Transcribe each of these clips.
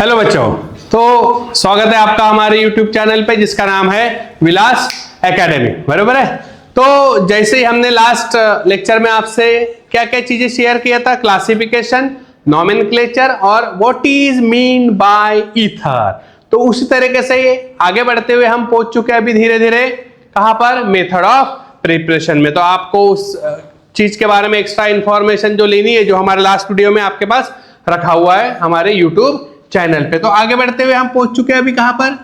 Hello बच्चों, तो स्वागत है आपका हमारे YouTube चैनल पे जिसका नाम है विलास एकेडमी। बराबर है। तो जैसे ही हमने लास्ट लेक्चर में आपसे क्या क्या चीजें शेयर किया था, क्लासिफिकेशन, नॉमेनक्लेचर और what is mean bye ether, तो उसी तरीके से आगे बढ़ते हुए हम पहुंच चुके हैं अभी धीरे धीरे कहां पर, मेथड ऑफ प्रिपरेशन में। तो आपको उस चीज के बारे में एक्स्ट्रा इंफॉर्मेशन जो लेनी है, जो हमारे लास्ट वीडियो में आपके पास रखा हुआ है हमारे YouTube चैनल पे। तो आगे बढ़ते हुए हम पहुंच चुके हैं अभी कहां पर,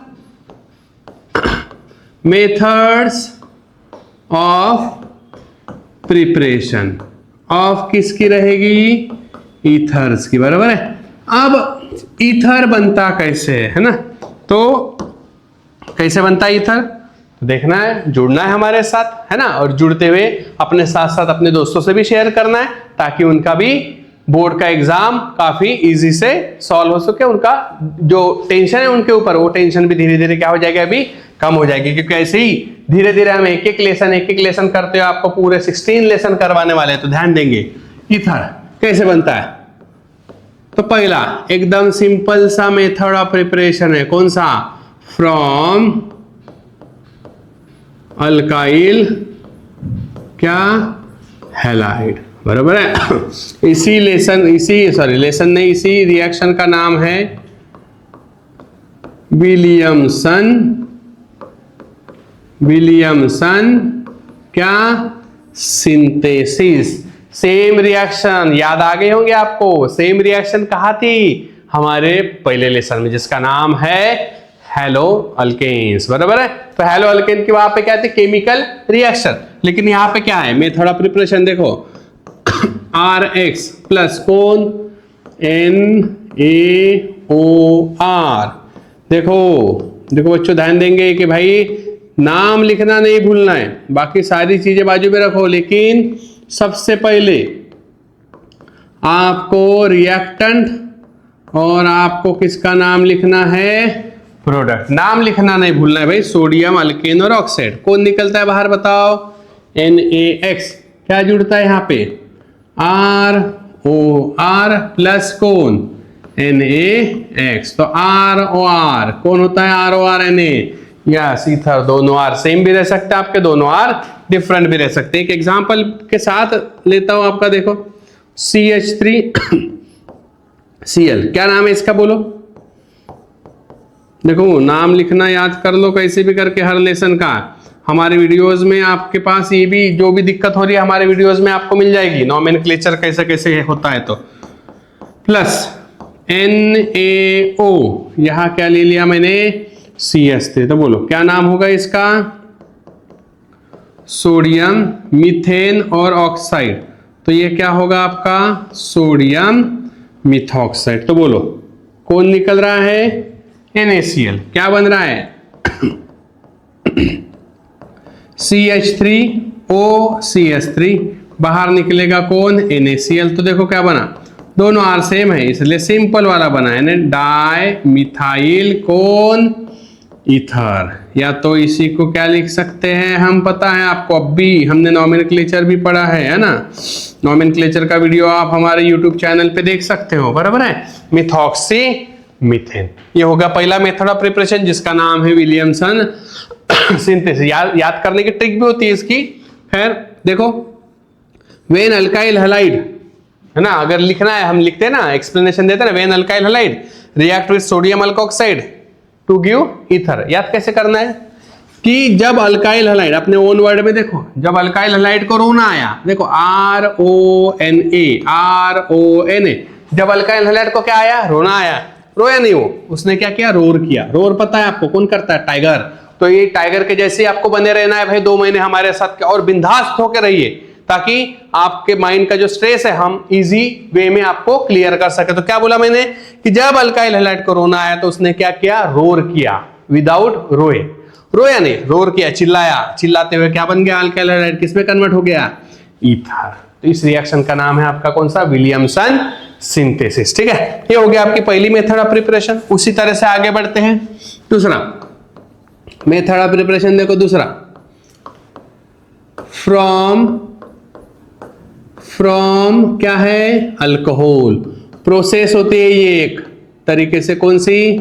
मेथड्स ऑफ प्रिपरेशन ऑफ किसकी रहेगी, ईथर्स की। बराबर है। अब ईथर बनता कैसे है ना, तो कैसे बनता है ईथर, देखना है, जुड़ना है हमारे साथ, है ना। और जुड़ते हुए अपने साथ साथ अपने दोस्तों से भी शेयर करना है ताकि उनका भी बोर्ड का एग्जाम काफी इजी से सॉल्व हो सके। उनका जो टेंशन है उनके ऊपर, वो टेंशन भी धीरे धीरे क्या हो जाएगा, अभी कम हो जाएगी। क्योंकि ऐसे ही धीरे धीरे हम एक एक लेसन करते हुए आपको पूरे 16 लेसन करवाने वाले हैं। तो ध्यान देंगे ईथर कैसे बनता है। तो पहला एकदम सिंपल सा मेथड ऑफ प्रिपरेशन है, कौन सा, फ्रॉम अल्काइल क्या हैलाइड। बराबर है। इसी रिएक्शन का नाम है विलियमसन क्या सिंथेसिस। सेम रिएक्शन याद आ गए होंगे आपको। सेम रिएक्शन कहा थी, हमारे पहले लेसन में, जिसका नाम है हेलो अल्केन्स। बराबर है। तो हेलो अल्केन की वहां पे क्या थे, केमिकल रिएक्शन। लेकिन यहां पे क्या है, मेथड ऑफ प्रिपरेशन देखो, RX प्लस कौन, NaOR। देखो बच्चों ध्यान देंगे कि भाई नाम लिखना नहीं भूलना है, बाकी सारी चीजें बाजू में रखो। लेकिन सबसे पहले आपको रिएक्टेंट और आपको किसका नाम लिखना है, प्रोडक्ट। नाम लिखना नहीं भूलना है भाई। सोडियम अल्केन और ऑक्साइड, कौन निकलता है बाहर बताओ, NaX। क्या जुड़ता है यहाँ पे, ROR प्लस कौन, NaX। तो ROR कौन होता है, ROR Na। यस ईथर, दोनों R सेम भी रह सकते हैं आपके, दोनों R डिफरेंट भी रह सकते हैं। एक एग्जांपल के साथ लेता हूं आपका, देखो CH3Cl, क्या नाम है इसका बोलो। देखो नाम लिखना याद कर लो कैसे भी करके हर लेसन का। हमारे वीडियोस में आपके पास ये भी जो भी दिक्कत हो रही है हमारे वीडियोस में आपको मिल जाएगी, नॉमेनक्लेचर कैसे कैसे होता है। तो प्लस NaO, यहां क्या ले लिया मैंने, CH3। तो बोलो क्या नाम होगा इसका, सोडियम मीथेन और ऑक्साइड। तो ये क्या होगा आपका, सोडियम मिथॉक्साइड। तो बोलो कौन निकल रहा है, NaCl। क्या बन रहा है, CH3OCH3, बाहर निकलेगा कौन, NaCl। तो देखो क्या बना, दोनों R सेम है इसलिए सिंपल वाला बना है, डाई मिथाइल कौन, ईथर। या तो इसी को क्या लिख सकते हैं हम, पता है आपको, अब भी हमने नॉमेनक्लेचर भी पढ़ा है ना। नॉमेनक्लेचर का वीडियो आप हमारे YouTube चैनल पे देख सकते हो। बराबर है। मिथॉक्सी मीथेन, ये होगा पहला मेथड ऑफ प्रिपरेशन जिसका नाम है विलियमसन सिंथेसिस। याद करने की ट्रिक भी होती है इसकी। खैर देखो, वेन अल्काइल हैलाइड है ना, अगर लिखना है हम लिखते हैं ना, एक्सप्लेनेशन देते हैं ना, when alkyl halide react with sodium alkoxide to give ether. याद कैसे करना है कि जब अल्काइल हैलाइड, अपने ओन वर्ड में देखो, जब अल्काइल हैलाइड को रोना आया, देखो RONA, जब अल्काइल हैलाइड को क्या आया, रोना आया, रोया नहीं वो, उसने क्या किया, रोर किया। रोर पता है आपको कौन करता है, टाइगर। तो ये टाइगर के जैसे आपको बने रहना है भाई 2 महीने हमारे साथ, और बिंदास होकर रहिए ताकि आपके माइंड का जो स्ट्रेस है हम इजी वे में आपको क्लियर कर सके। तो क्या बोला मैंने कि जब अल्काइल हैलाइड को रोना आया तो उसने क्या किया, रोर किया, विदाउट रोए। रोया नहीं, रोर किया, चिल्लाया। चिल्लाते हुए क्या बन गया, अल्काइल हैलाइड किसमें कन्वर्ट हो गया, ईथर। तो इस रिएक्शन का नाम है आपका कौन सा, विलियमसन सिंथेसिस। ठीक है, ये हो गया आपकी पहली मेथड ऑफ प्रिपरेशन। उसी तरह से आगे बढ़ते हैं, दूसरा मेथड ऑफ प्रिपरेशन देखो, दूसरा फ्रॉम क्या है, अल्कोहल। प्रोसेस होती है ये एक, तरीके से, कौन सी?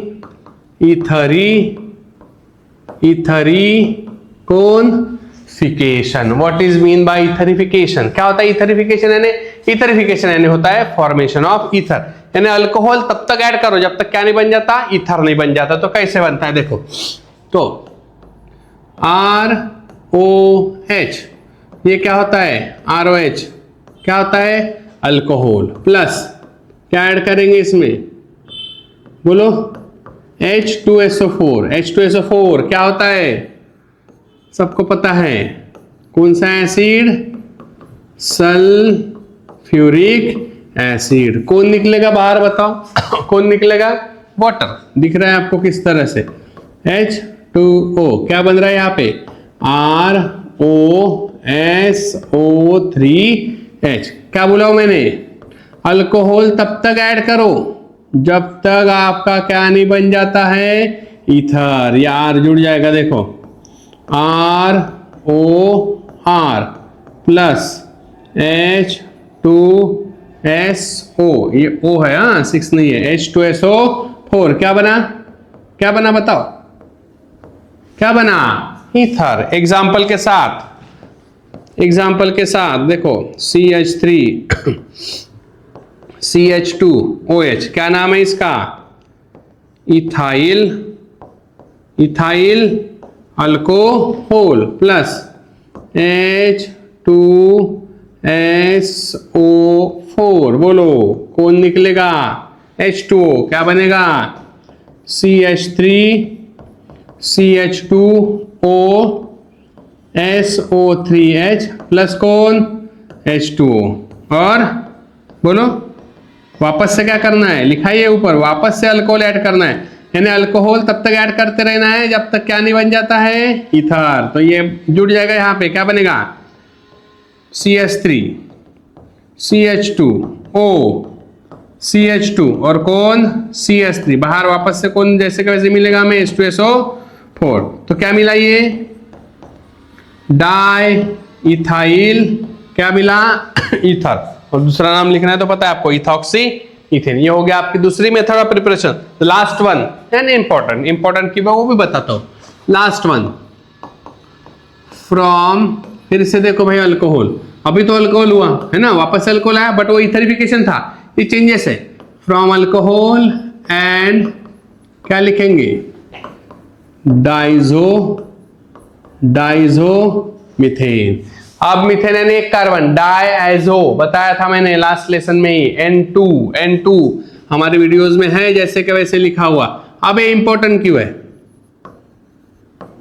Etherification. What is mean by etherification? क्या होता है इथरिफिकेशन? यानी इथरिफिकेशन यानी होता है फॉर्मेशन ऑफ ईथर, यानी अल्कोहल तब तक ऐड करो जब तक क्या नहीं बन जाता, ईथर नहीं बन जाता। तो कैसे बनता है देखो, तो ROH ये क्या होता है? ROH क्या होता है? अल्कोहल, प्लस क्या ऐड करेंगे इसमें, बोलो? H2SO4। H2SO4 क्या होता है? सबको पता है, कौन सा एसिड? Sulphuric acid. कौन निकलेगा बाहर बताओ? कौन निकलेगा? वाटर। दिख रहा है आपको किस तरह से? H2O क्या बन रहा है यहाँ पे? ROSO3H। क्या बोला मैंने? अल्कोहल तब तक ऐड करो जब तक आपका क्या नहीं बन जाता है, ईथर। या R जुड़ जाएगा, देखो ROR प्लस H2SO, ये O है, हाँ 6 नहीं है, H2SO4 क्या बना? क्या बना बताओ? क्या बना? ईथर। एग्जाम्पल के साथ देखो, CH3 CH2OH क्या नाम है इसका? Ethyl alcohol plus H2SO4। बोलो कौन निकलेगा? H2O क्या बनेगा? CH3CH2O SO3H प्लस कौन? H2O। और बोलो वापस से क्या करना है? लिखाइए ऊपर, वापस से अल्कोहल ऐड करना है, यानी अल्कोहल तब तक ऐड करते रहना है जब तक क्या नहीं बन जाता है, ईथर। तो ये जुड़ जाएगा, यहाँ पे क्या बनेगा? CH3 CH2O CH2 और कौन? CH3। बाहर वापस से कौन जैसे का वैसे मिलेगा हमें? H2SO4। तो क्या मिला ये? डाई इथाइल क्या मिला? ईथर। और दूसरा नाम लिखना है तो पता है आपको, इथॉक्सी इथेन। ये हो गया आपकी दूसरी method of preparation. Last one यानी इंपॉर्टेंट की मैं वो भी बताता हूं। लास्ट वन फ्रॉम, फिर से देखो भाई, अल्कोहल, अभी तो अल्कोहल हुआ है ना, वापस से अल्कोहल आया, बट वो इथरिफिकेशन था, ये चेंजेस है। फ्रॉम अल्कोहल एंड क्या लिखेंगे? Dizo methane. अब मीथेन यानी एक कार्बन, डायएजो बताया था मैंने लास्ट लेसन में ही, N2 हमारे वीडियोस में है जैसे कि वैसे लिखा हुआ। अब ये इंपॉर्टेंट क्यों है?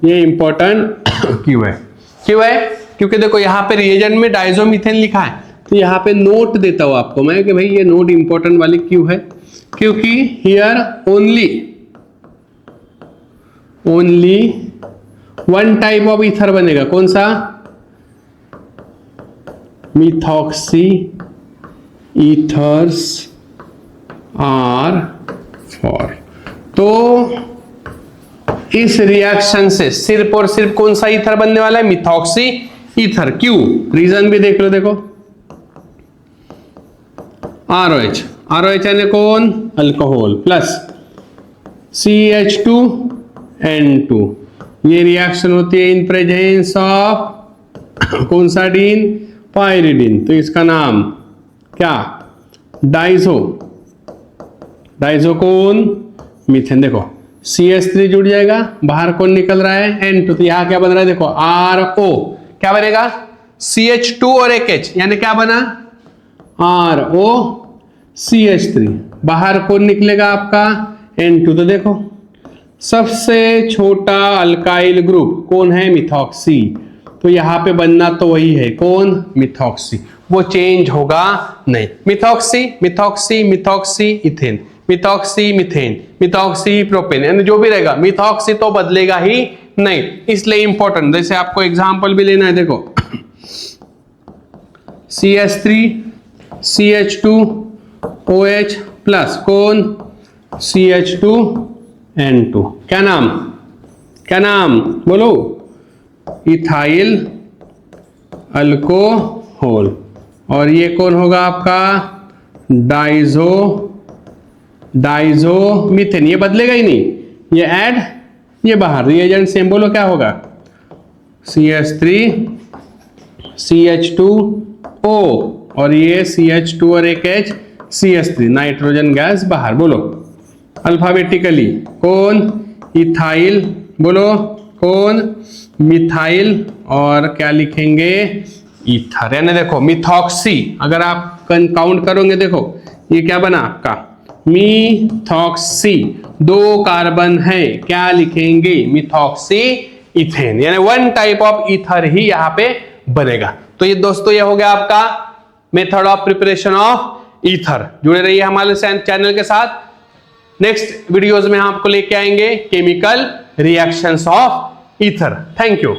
ये इंपॉर्टेंट क्यों है? क्योंकि देखो यहाँ पे रिएजेंट में डाइजोमीथेन लिखा है, तो यहाँ पे नोट देता हूं आपको मैं कि भाई ये नोट इंपॉर्टेंट वाली क्यों है? क्योंकि here only one type of ether बनेगा। कौन सा? Methoxy ethers are for. तो इस रिएक्शन से सिर्फ और सिर्फ कौन सा ईथर बनने वाला है? Methoxy ether. क्यों? रीजन भी देख लो, देखो ROH यानी कौन? Alcohol plus CH2N2। ये रिएक्शन होती है इन प्रेजेंस ऑफ कौन सा डीन? पायरिडीन। तो इसका नाम क्या? डाइजो कौन? मीथेन। देखो CH3 जुड़ जाएगा, बाहर कौन निकल रहा है? N2। तो यहां क्या बन रहा है? देखो RO क्या बनेगा? CH2 और एक H, यानी क्या बना? ROCH3। बाहर कौन निकलेगा आपका? N2। तो देखो सबसे छोटा अल्काइल ग्रुप कौन है? मिथॉक्सी। तो यहां पे बनना तो वही है, कौन? मिथॉक्सी। वो चेंज होगा नहीं। Methoxy ethane, methoxy methane, methoxy propane, यानी जो भी रहेगा मिथॉक्सी तो बदलेगा ही नहीं। इसलिए इंपॉर्टेंट, जैसे आपको एग्जांपल भी लेना है, देखो CH3 CH2OH प्लस कौन? CH2N2। क्या नाम बोलो? Ethyl alcohol. और ये कौन होगा आपका? डाइजो डाइजो मीथेन, ये बदलेगा ही नहीं, ये ऐड, ये बाहर, रिएजेंट सेम, बोलो क्या होगा, CH3 CH2O और ये CH2 और एक H CH3, नाइट्रोजन गैस बाहर। बोलो अल्फाबेटिकली, कौन इथाइल, बोलो कौन मिथाइल और क्या लिखेंगे, ईथर। यानी देखो मिथॉक्सी, अगर आप काउंट करोगे देखो ये क्या बना आपका, मिथॉक्सी, 2 कार्बन है, क्या लिखेंगे, मिथॉक्सी इथेन, यानी 1 टाइप ऑफ ईथर ही यहां पे बनेगा। तो ये दोस्तों ये हो गया आपका method of preparation of ether. जुड़े रहिए हमारे चैनल के साथ, नेक्स्ट वीडियोस में हम आपको लेके आएंगे chemical reactions of ether. Thank you.